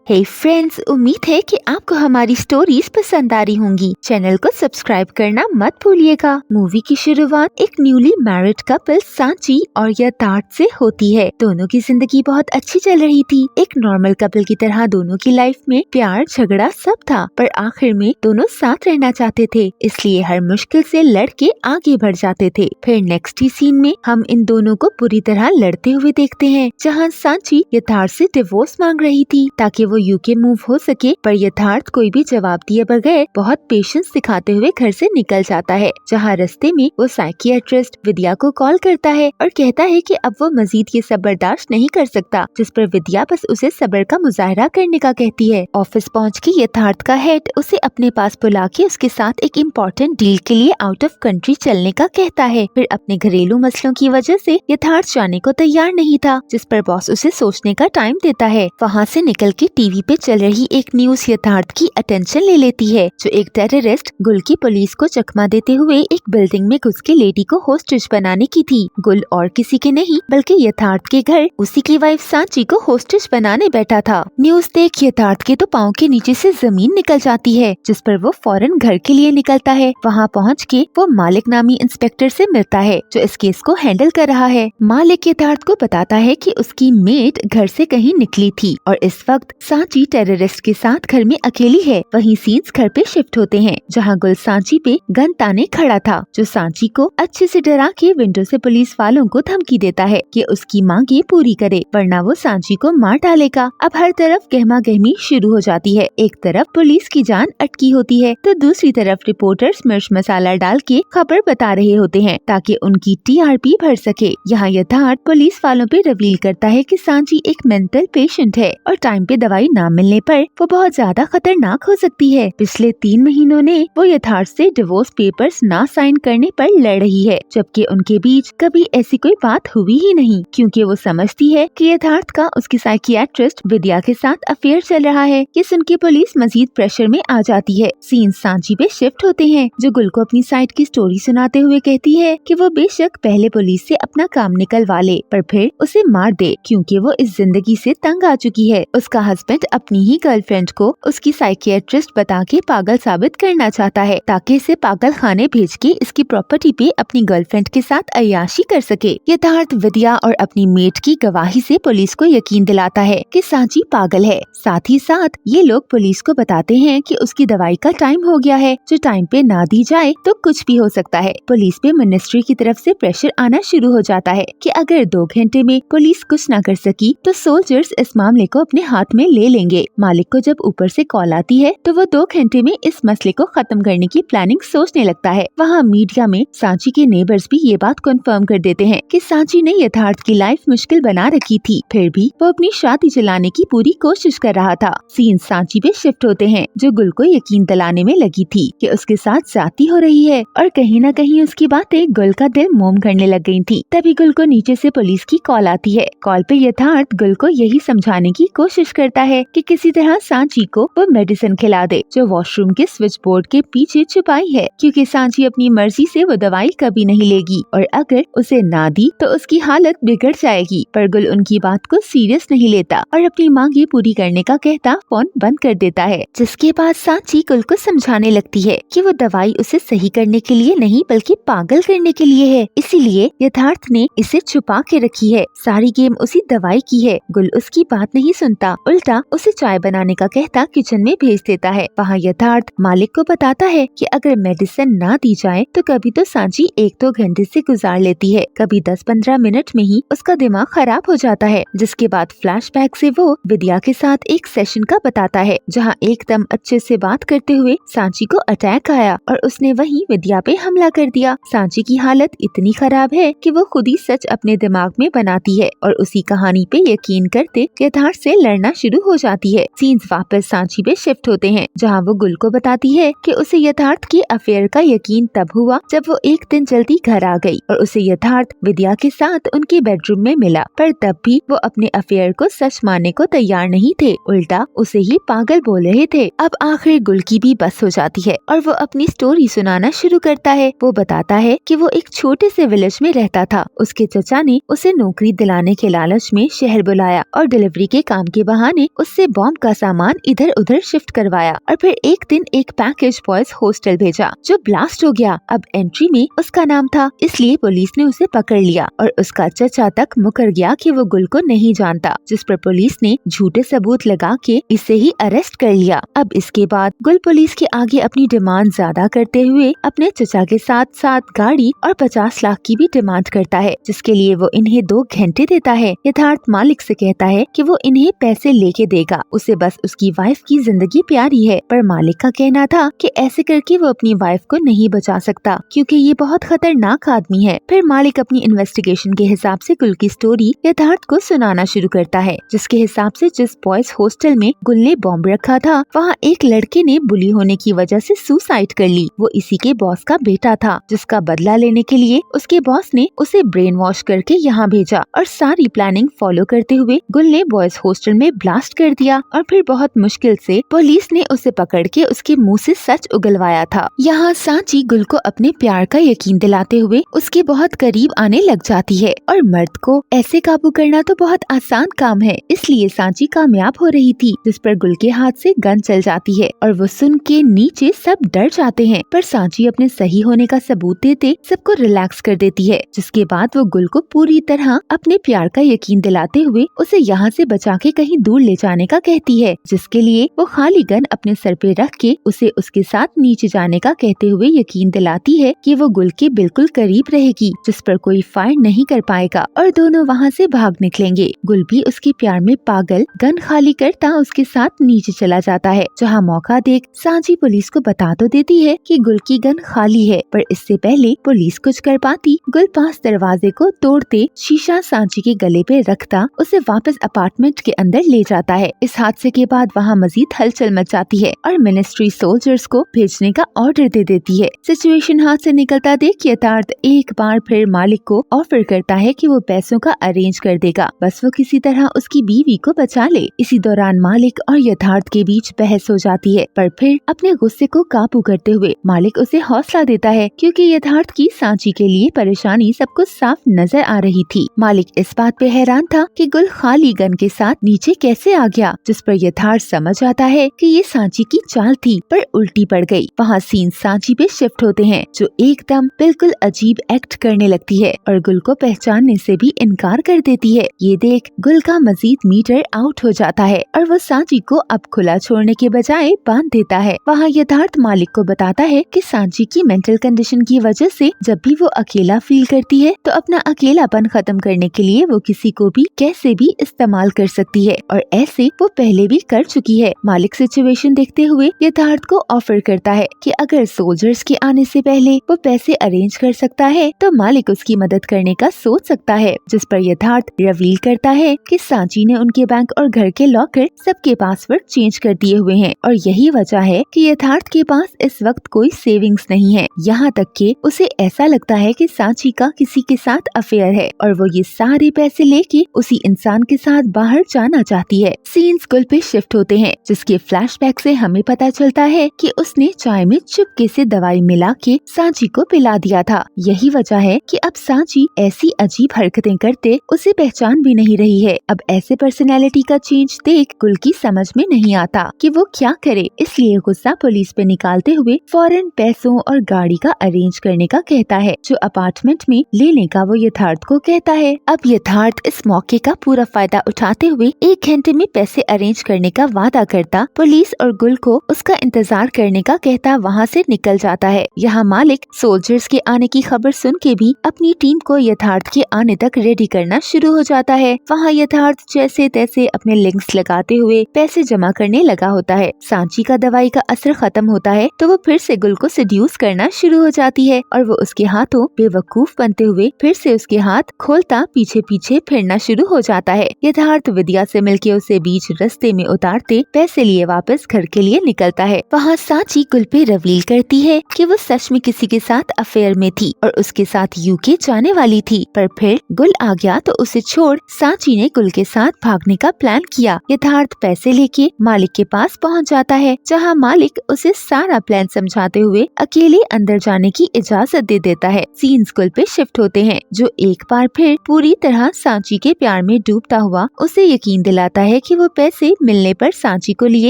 हे friends, उम्मीद है कि आपको हमारी स्टोरीज पसंद आ रही होंगी। चैनल को सब्सक्राइब करना मत भूलिएगा। मूवी की शुरुआत एक न्यूली मैरिड कपल सांची और यथार्थ से होती है। दोनों की जिंदगी बहुत अच्छी चल रही थी। एक नॉर्मल कपल की तरह दोनों की लाइफ में प्यार झगड़ा सब था, पर आखिर में दोनों साथ रहना चाहते थे, इसलिए हर मुश्किल से लड़के आगे बढ़ जाते थे। फिर नेक्स्ट ही सीन में हम इन दोनों को बुरी तरह लड़ते हुए देखते हैं, जहाँ सांची यथार्थ से डिवोर्स मांग रही थी ताकि वो यूके मूव हो सके, पर यथार्थ कोई भी जवाब दिए बगैर बहुत पेशेंस दिखाते हुए घर से निकल जाता है। जहाँ रास्ते में वो साइकियाट्रिस्ट विद्या को कॉल करता है और कहता है कि अब वो मजीद ये सब बर्दाश्त नहीं कर सकता, जिस पर विद्या बस उसे सब्र का मुजाहरा करने का कहती है। ऑफिस पहुँच के यथार्थ का हेड उसे अपने पास बुला के उसके साथ एक इम्पोर्टेंट डील के लिए आउट ऑफ कंट्री चलने का कहता है। फिर अपने घरेलू मसलों की वजह से यथार्थ जाने को तैयार नहीं था, जिस पर बॉस उसे सोचने का टाइम देता है। वहाँ से निकल के टीवी पे चल रही एक न्यूज यथार्थ की अटेंशन ले लेती है, जो एक टेररिस्ट गुल की पुलिस को चकमा देते हुए एक बिल्डिंग में घुस के लेडी को होस्टेज बनाने की थी। गुल और किसी के नहीं बल्कि यथार्थ के घर उसी की वाइफ सांची को होस्टेज बनाने बैठा था। न्यूज देख यथार्थ के तो पाँव के नीचे से जमीन निकल जाती है, जिस पर वो फौरन घर के लिए निकलता है। वहाँ पहुँच के वो मालिक नामी इंस्पेक्टर से मिलता है, जो इस केस को हैंडल कर रहा है। मालिक यथार्थ को बताता है कि उसकी मेड घर से कहीं निकली थी और इस वक्त सांची टेररिस्ट के साथ घर में अकेली है। वहीं सीन्स घर पे शिफ्ट होते हैं, जहां गुल सांची पे गन ताने खड़ा था, जो सांची को अच्छे से डरा के विंडो से पुलिस वालों को धमकी देता है कि उसकी मांगे पूरी करे, वरना वो सांची को मार डालेगा। अब हर तरफ गहमा गहमी शुरू हो जाती है। एक तरफ पुलिस की जान अटकी होती है, तो दूसरी तरफ रिपोर्टर्स मिर्च मसाला डाल के खबर बता रहे होते हैं ताकि उनकी टीआरपी बढ़ सके। यहाँ यथार्थ पुलिस वालों पे रिवील करता है कि सांची एक मेंटल पेशेंट है और टाइम पे दवाई ना मिलने पर वो बहुत ज्यादा खतरनाक हो सकती है। पिछले 3 महीनों ने वो यथार्थ से डिवोर्स पेपर्स ना साइन करने पर लड़ रही है, जबकि उनके बीच कभी ऐसी कोई बात हुई ही नहीं, क्योंकि वो समझती है कि यथार्थ का उसकी साइकियाट्रिस्ट विद्या के साथ अफेयर चल रहा है। ये सुन के पुलिस मजीद प्रेशर में आ जाती है। सीन सांची पे शिफ्ट होते हैं, जो गुल को अपनी साइड की स्टोरी सुनाते हुए कहती है कि वो बेशक पहले पुलिस से अपना काम निकलवा ले, पर फिर उसे मार दे, क्योंकि वो इस जिंदगी से तंग आ चुकी है। उसका हस्बैंड अपनी ही गर्लफ्रेंड को उसकी साइकियाट्रिस्ट बता के पागल साबित करना चाहता है, ताकि इसे पागल खाने भेज के इसकी प्रॉपर्टी पे अपनी गर्लफ्रेंड के साथ अय्याशी कर सके। यथार्थ विद्या और अपनी मेट की गवाही से पुलिस को यकीन दिलाता है कि सांची पागल है। साथ ही साथ ये लोग पुलिस को बताते हैं कि उसकी दवाई का टाइम हो गया है, जो टाइम पे ना दी जाए तो कुछ भी हो सकता है। पुलिस पे मिनिस्ट्री की तरफ से प्रेशर आना शुरू हो जाता है कि अगर 2 घंटे में पुलिस कुछ न कर सकी तो सोल्जर्स इस मामले को अपने हाथ में ले लेंगे। मालिक को जब ऊपर से कॉल आती है तो वो 2 घंटे में इस मसले को खत्म करने की प्लानिंग सोचने लगता है। वहाँ मीडिया में सांची के नेबर्स भी ये बात कंफर्म कर देते हैं कि सांची ने यथार्थ की लाइफ मुश्किल बना रखी थी, फिर भी वो अपनी शादी चलाने की पूरी कोशिश कर रहा था। सीन सांची पे शिफ्ट होते हैं, जो गुल को यकीन दिलाने में लगी थी कि उसके साथ जाती हो रही है, और कहीं न कहीं उसकी बातें गुल का दिल मोम करने लग गई थी। तभी गुल को नीचे से पुलिस की कॉल आती है। कॉल पे यथार्थ गुल को यही समझाने की कोशिश करता है कि किसी तरह सांची को वो मेडिसिन खिला दे, जो वॉशरूम के स्विच बोर्ड के पीछे छुपाई है, क्योंकि सांची अपनी मर्जी से वो दवाई कभी नहीं लेगी और अगर उसे ना दी तो उसकी हालत बिगड़ जाएगी। पर गुल उनकी बात को सीरियस नहीं लेता और अपनी मांगे पूरी करने का कहता फोन बंद कर देता है। जिसके बाद सांची गुल को समझाने लगती है कि वो दवाई उसे सही करने के लिए नहीं बल्कि पागल करने के लिए है, इसीलिए यथार्थ ने इसे छुपा के रखी है। सारी गेम उसी दवाई की है। गुल उसकी बात नहीं सुनता, उल्टा उसे चाय बनाने का कहता किचन में भेज देता है। वहाँ यथार्थ मालिक को बताता है कि अगर मेडिसिन ना दी जाए तो कभी तो सांची 1-2 घंटे से गुजार लेती है, कभी 10-15 मिनट में ही उसका दिमाग खराब हो जाता है। जिसके बाद फ्लैशबैक से वो विद्या के साथ एक सेशन का बताता है, जहाँ एकदम अच्छे से बात करते हुए सांची को अटैक आया और उसने वहीं विद्या पे हमला कर दिया। सांची की हालत इतनी खराब है कि वो खुद ही सच अपने दिमाग में बनाती है और उसी कहानी पे यकीन करते यथार्थ से लड़ना शुरू हो जाती है। सीन्स वापस सांची पे शिफ्ट होते हैं, जहाँ वो गुल को बताती है कि उसे यथार्थ के अफेयर का यकीन तब हुआ जब वो एक दिन जल्दी घर आ गई और उसे यथार्थ विद्या के साथ उनके बेडरूम में मिला, पर तब भी वो अपने अफेयर को सच मानने को तैयार नहीं थे, उल्टा उसे ही पागल बोल रहे थे। अब आखिर गुल की भी बस हो जाती है और वो अपनी स्टोरी सुनाना शुरू करता है। वो बताता है कि वो एक छोटे से विलेज में रहता था। उसके चचा ने उसे नौकरी दिलाने के लालच में शहर बुलाया और डिलीवरी के काम के बहाने उससे बॉम्ब का सामान इधर उधर शिफ्ट करवाया और फिर एक दिन एक पैकेज बॉयज हॉस्टल भेजा जो ब्लास्ट हो गया। अब एंट्री में उसका नाम था, इसलिए पुलिस ने उसे पकड़ लिया और उसका चचा तक मुकर गया कि वो गुल को नहीं जानता, जिस पर पुलिस ने झूठे सबूत लगा के इसे ही अरेस्ट कर लिया। अब इसके बाद गुल पुलिस के आगे अपनी डिमांड ज्यादा करते हुए अपने चचा के साथ साथ गाड़ी और 50 लाख की भी डिमांड करता है, जिसके लिए वो इन्हें 2 घंटे देता है। यथार्थ मालिक से कहता है कि वो इन्हें पैसे लेके देगा, उसे बस उसकी वाइफ की जिंदगी प्यारी है। पर मालिक का कहना था कि ऐसे करके वो अपनी वाइफ को नहीं बचा सकता क्योंकि ये बहुत खतरनाक आदमी है। फिर मालिक अपनी इन्वेस्टिगेशन के हिसाब से गुल की स्टोरी यथार्थ को सुनाना शुरू करता है, जिसके हिसाब से जिस बॉयज हॉस्टल में गुल ने बॉम्ब रखा था वहाँ एक लड़के ने बुली होने की वजह से सुसाइड कर ली। वो इसी के बॉस का बेटा था, जिसका बदला लेने के लिए उसके बॉस ने उसे ब्रेन वॉश करके यहाँ भेजा और सारी प्लानिंग फॉलो करते हुए गुल ने बॉयज हॉस्टल में ब्लास्ट कर दिया और फिर बहुत मुश्किल से पुलिस ने उसे पकड़ के उसके मुंह से सच उगलवाया था। यहाँ सांची गुल को अपने प्यार का यकीन दिलाते हुए उसके बहुत करीब आने लग जाती है और मर्द को ऐसे काबू करना तो बहुत आसान काम है, इसलिए सांची कामयाब हो रही थी, जिस पर गुल के हाथ से गन चल जाती है और वो सुन के नीचे सब डर जाते हैं। पर सांची अपने सही होने का सबूत देते सबको रिलैक्स कर देती है, जिसके बाद वो गुल को पूरी तरह अपने प्यार का यकीन दिलाते हुए उसे यहाँ से बचा के कहीं दूर ले जाने का कहती है, जिसके लिए वो खाली गन अपने सर पे रख के उसे उसके साथ नीचे जाने का कहते हुए यकीन दिलाती है कि वो गुल के बिल्कुल करीब रहेगी, जिस पर कोई फायर नहीं कर पाएगा और दोनों वहाँ से भाग निकलेंगे। गुल भी उसके प्यार में पागल गन खाली करता उसके साथ नीचे चला जाता है, जहाँ मौका देख सांची पुलिस को बता तो देती है कि गुल की गन खाली है, पर इससे पहले पुलिस कुछ कर पाती गुल पास दरवाजे को तोड़ते शीशा सांची के गले पे रखता उसे वापस अपार्टमेंट के अंदर ले जाता है। इस हादसे के बाद वहाँ मजीद हलचल मच जाती है और मिनिस्ट्री सोल्जर्स को भेजने का ऑर्डर दे देती है। सिचुएशन हाथ से निकलता देख यथार्थ एक बार फिर मालिक को ऑफर करता है कि वो पैसों का अरेंज कर देगा, बस वो किसी तरह उसकी बीवी को बचा ले। इसी दौरान मालिक और यथार्थ के बीच बहस हो जाती है, पर फिर अपने गुस्से को काबू करते हुए मालिक उसे हौसला देता है क्योंकि यथार्थ की सांची के लिए परेशानी सबको साफ नजर आ रही थी। मालिक इस बात पे हैरान था कि गुल खाली गन के साथ नीचे कैसे आ गया, जिस पर यथार्थ समझ आता है कि ये सांची की चाल थी, पर उल्टी पड़ गई। वहाँ सीन सांची पे शिफ्ट होते हैं जो एकदम बिल्कुल अजीब एक्ट करने लगती है और गुल को पहचानने से भी इनकार कर देती है। ये देख गुल का मजीद मीटर आउट हो जाता है और वो सांची को अब खुला छोड़ने के बजाय बांध देता है। वहाँ यथार्थ मालिक को बताता है कि सांची की मेंटल कंडीशन की वजह से जब भी वो अकेला फील करती है तो अपना अकेलापन खत्म करने के लिए वो किसी को भी कैसे भी इस्तेमाल कर सकती है और ऐसे वो पहले भी कर चुकी है। मालिक सिचुएशन देखते हुए यथार्थ को ऑफर करता है कि अगर सोल्जर्स के आने से पहले वो पैसे अरेंज कर सकता है तो मालिक उसकी मदद करने का सोच सकता है, जिस पर यथार्थ रिवील करता है कि सांची ने उनके बैंक और घर के लॉकर सबके पासवर्ड चेंज कर दिए हुए हैं और यही वजह है कि यथार्थ के पास इस वक्त कोई सेविंग्स नहीं है। यहाँ तक कि उसे ऐसा लगता है कि सांची का किसी के साथ अफेयर है और वो ये सारे पैसे लेके उसी इंसान के साथ बाहर जाना चाहती है। सीन्स गुल पे शिफ्ट होते हैं, जिसके फ्लैशबैक से हमें पता चलता है कि उसने चाय में चुपके से दवाई मिला के सांची को पिला दिया था। यही वजह है कि अब सांची ऐसी अजीब हरकतें करते उसे पहचान भी नहीं रही है। अब ऐसे पर्सनैलिटी का चेंज देख गुल की समझ में नहीं आता कि वो क्या करे, इसलिए गुस्सा पुलिस पे निकालते हुए फौरन पैसों और गाड़ी का अरेंज करने का कहता है, जो अपार्टमेंट में लेने का वो यथार्थ को कहता है। अब यथार्थ इस मौके का पूरा फायदा उठाते हुए 1 घंटे में पैसे अरेंज करने का वादा करता पुलिस और गुल को उसका इंतजार करने का कहता वहाँ से निकल जाता है। यहाँ मालिक सोल्जर्स के आने की खबर सुन के भी अपनी टीम को यथार्थ के आने तक रेडी करना शुरू हो जाता है। वहाँ यथार्थ जैसे तैसे अपने लिंक्स लगाते हुए पैसे जमा करने लगा होता है। सांची का दवाई का असर खत्म होता है तो वो फिर से गुल को सेड्यूस करना शुरू हो जाती है और वो उसके हाथों बेवकूफ बनते हुए फिर से उसके हाथ खोलता पीछे पीछे फिरना शुरू हो जाता है। यथार्थ विद्या से मिलके उसे बीच रास्ते में उतारते पैसे लिए वापस घर के लिए निकलता है। वहाँ सांची गुल पे रिवील करती है कि वो सच में किसी के साथ अफेयर में थी और उसके साथ यूके जाने वाली थी, पर फिर गुल आ गया तो उसे छोड़ सांची ने गुल के साथ भागने का प्लान किया। यथार्थ पैसे लेके मालिक के पास पहुँच जाता है, जहाँ मालिक उसे सारा प्लान समझाते हुए अकेले अंदर जाने की इजाजत दे देता है। सीन्स गुल पे शिफ्ट होते हैं, जो एक बार फिर पूरी तरह सांची के प्यार में डूबता हुआ उसे यकीन दिलाता है है कि वो पैसे मिलने पर सांची को लिए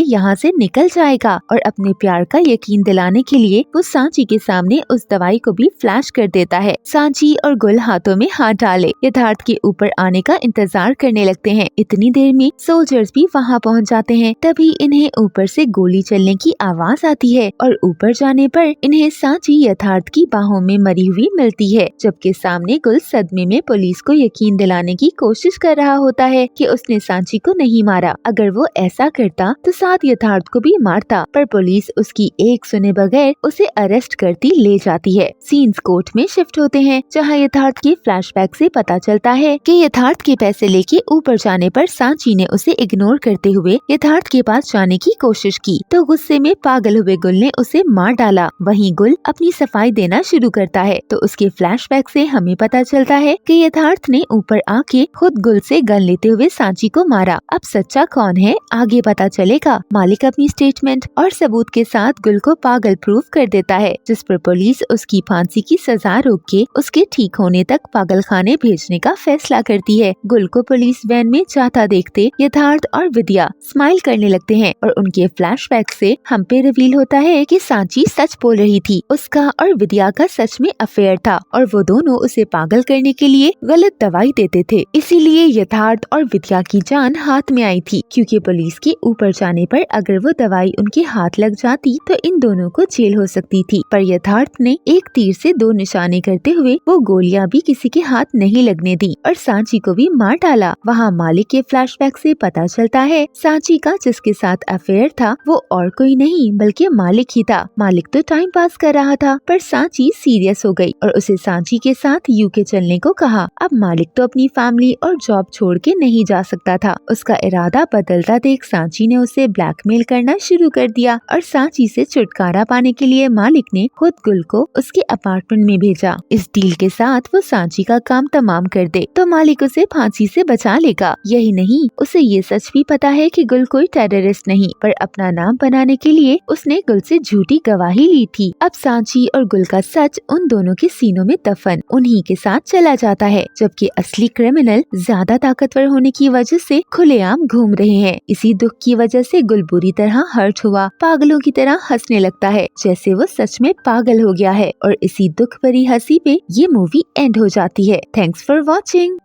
यहाँ से निकल जाएगा और अपने प्यार का यकीन दिलाने के लिए वो सांची के सामने उस दवाई को भी फ्लैश कर देता है। सांची और गुल हाथों में हाथ डाले यथार्थ के ऊपर आने का इंतजार करने लगते हैं। इतनी देर में सोल्जर्स भी वहाँ पहुँच जाते हैं। तभी इन्हें ऊपर से गोली चलने की आवाज आती है और ऊपर जाने पर इन्हें सांची यथार्थ की बाहों में मरी हुई मिलती है, जबकि सामने गुल सदमे में पुलिस को यकीन दिलाने की कोशिश कर रहा होता है कि उसने सांची को नहीं मारा। अगर वो ऐसा करता तो साथ यथार्थ को भी मारता, पर पुलिस उसकी एक सुने बगैर उसे अरेस्ट करती ले जाती है। सीन्स कोर्ट में शिफ्ट होते हैं, जहाँ यथार्थ के फ्लैशबैक से पता चलता है कि यथार्थ के पैसे लेके ऊपर जाने पर सांची ने उसे इग्नोर करते हुए यथार्थ के पास जाने की कोशिश की, तो गुस्से में पागल हुए गुल ने उसे मार डाला। वहीं गुल अपनी सफाई देना शुरू करता है, तो उसके फ्लैशबैक से हमें पता चलता है कि यथार्थ ने ऊपर आके खुद गुल से गन लेते हुए सांची को मारा। अब सच्चा कौन है आगे पता चलेगा। मालिक अपनी स्टेटमेंट और सबूत के साथ गुल को पागल प्रूफ कर देता है, जिस पर पुलिस उसकी फांसी की सजा रोक के उसके ठीक होने तक पागल खाने भेजने का फैसला करती है। गुल को पुलिस वैन में जाता देखते यथार्थ और विद्या स्माइल करने लगते हैं और उनके फ्लैशबैक से हम पे रिवील होता है कि सांची सच बोल रही थी। उसका और विद्या का सच में अफेयर था और वो दोनों उसे पागल करने के लिए गलत दवाई देते थे। इसीलिए यथार्थ और विद्या की जान हाथ में आई थी, क्योंकि पुलिस के ऊपर जाने पर अगर वो दवाई उनके हाथ लग जाती तो इन दोनों को जेल हो सकती थी। पर यथार्थ ने एक तीर से दो निशाने करते हुए वो गोलियां भी किसी के हाथ नहीं लगने दी और सांची को भी मार डाला। वहाँ मालिक के फ्लैशबैक से पता चलता है सांची का जिसके साथ अफेयर था वो और कोई नहीं बल्कि मालिक ही था। मालिक तो टाइम पास कर रहा था, पर सांची सीरियस हो गई और उसे सांची के साथ यूके चलने को कहा। अब मालिक तो अपनी फैमिली और जॉब छोड़ के नहीं जा सकता था। उसका इरादा बदलता देख सांची ने उसे ब्लैकमेल करना शुरू कर दिया और सांची से छुटकारा पाने के लिए मालिक ने खुद गुल को उसके अपार्टमेंट में भेजा। इस डील के साथ वो सांची का काम तमाम कर दे तो मालिक उसे फांसी से बचा लेगा। यही नहीं, उसे ये सच भी पता है कि गुल कोई टेररिस्ट नहीं, पर अपना नाम बनाने के लिए उसने गुल से झूठी गवाही ली थी। अब सांची और गुल का सच उन दोनों के सीनों में दफन उन्हीं के साथ चला जाता है, जबकि असली क्रिमिनल ज्यादा ताकतवर होने की वजह से खुलेआम घूम रहे हैं। इसी दुख की वजह से गुल बुरी तरह हर्ट हुआ, पागलों की तरह हंसने लगता है जैसे वो सच में पागल हो गया है और इसी दुख भरी हंसी पे ये मूवी एंड हो जाती है। Thanks for watching.